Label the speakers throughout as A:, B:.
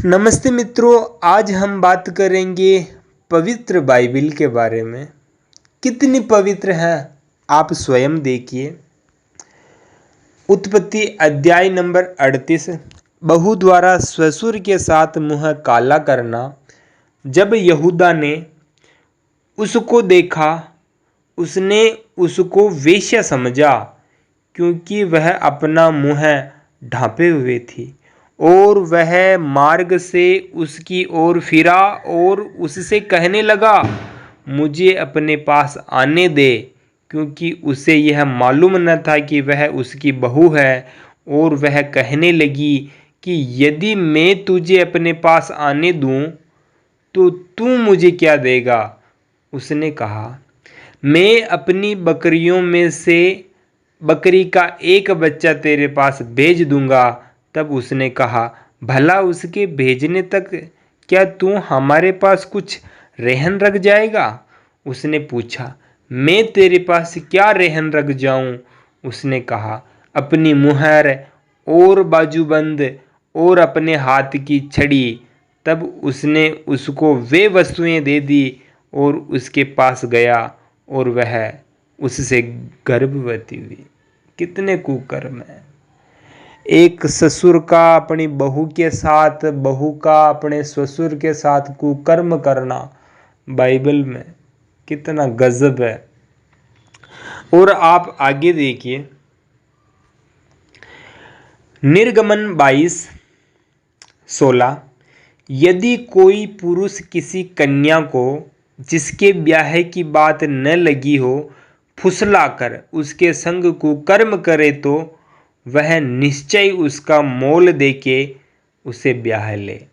A: नमस्ते मित्रों, आज हम बात करेंगे पवित्र बाइबिल के बारे में। कितनी पवित्र है आप स्वयं देखिए। उत्पत्ति अध्याय नंबर 38। बहू द्वारा ससुर के साथ मुंह काला करना। जब यहूदा ने उसको देखा, उसने उसको वेश्या समझा, क्योंकि वह अपना मुंह ढांपे हुए थी। और वह मार्ग से उसकी ओर फिरा और उससे कहने लगा, मुझे अपने पास आने दे, क्योंकि उसे यह मालूम न था कि वह उसकी बहू है। और वह कहने लगी कि यदि मैं तुझे अपने पास आने दूं तो तू मुझे क्या देगा। उसने कहा, मैं अपनी बकरियों में से बकरी का एक बच्चा तेरे पास भेज दूंगा। तब उसने कहा, भला उसके भेजने तक क्या तू हमारे पास कुछ रहन रख जाएगा। उसने पूछा, मैं तेरे पास क्या रहन रख जाऊं। उसने कहा, अपनी मुहर और बाजूबंद और अपने हाथ की छड़ी। तब उसने उसको वे वस्तुएं दे दी और उसके पास गया और वह उससे गर्भवती हुई। कितने कुकर्म है। एक ससुर का अपनी बहू के साथ, बहू का अपने ससुर के साथ कुकर्म करना बाइबल में कितना गजब है। और आप आगे देखिए, निर्गमन 22:16। यदि कोई पुरुष किसी कन्या को जिसके ब्याह की बात न लगी हो फुसलाकर उसके संग कुकर्म करे तो वह निश्चय उसका मोल देके उसे ब्याह ले।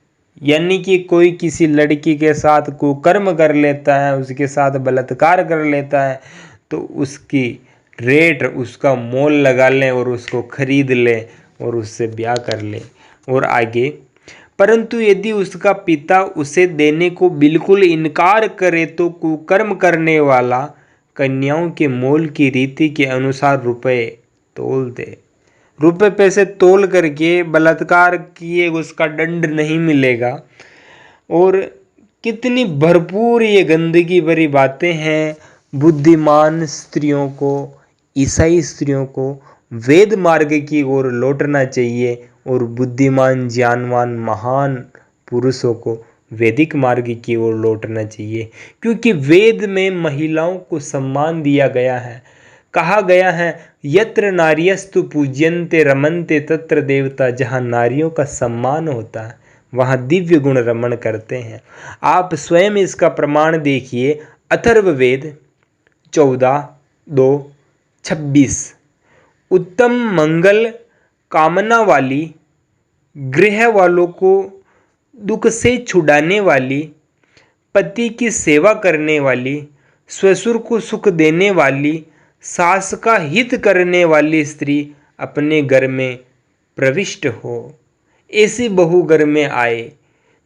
A: यानी कि कोई किसी लड़की के साथ कुकर्म कर लेता है, उसके साथ बलात्कार कर लेता है, तो उसकी रेट, उसका मोल लगा लें और उसको खरीद ले और उससे ब्याह कर ले। और आगे, परंतु यदि उसका पिता उसे देने को बिल्कुल इनकार करे तो कुकर्म करने वाला कन्याओं के मोल की रीति के अनुसार रुपए तोल दे। रुपए पैसे तोल करके बलात्कार किए उसका दंड नहीं मिलेगा। और कितनी भरपूर ये गंदगी भरी बातें हैं। बुद्धिमान स्त्रियों को, ईसाई स्त्रियों को वेद मार्ग की ओर लौटना चाहिए और बुद्धिमान, ज्ञानवान, महान पुरुषों को वैदिक मार्ग की ओर लौटना चाहिए। क्योंकि वेद में महिलाओं को सम्मान दिया गया है। कहा गया है, यत्र नार्यस्तु पूज्यन्ते रमन्ते तत्र देवता। जहाँ नारियों का सम्मान होता है वहाँ दिव्य गुण रमण करते हैं। आप स्वयं इसका प्रमाण देखिए। अथर्ववेद 14:2-26। उत्तम मंगल कामना वाली, गृह वालों को दुख से छुड़ाने वाली, पति की सेवा करने वाली, ससुर को सुख देने वाली, सास का हित करने वाली स्त्री अपने घर में प्रविष्ट हो। ऐसी बहू घर में आए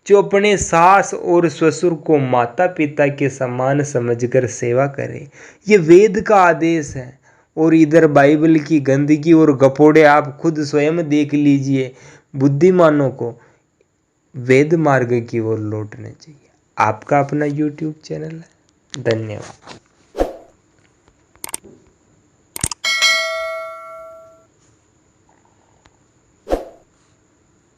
A: जो अपने सास और ससुर को माता पिता के समान समझकर सेवा करे। ये वेद का आदेश है। और इधर बाइबल की गंदगी और गपोड़े आप खुद स्वयं देख लीजिए। बुद्धिमानों को वेद मार्ग की ओर लौटना चाहिए। आपका अपना YouTube चैनल है। धन्यवाद।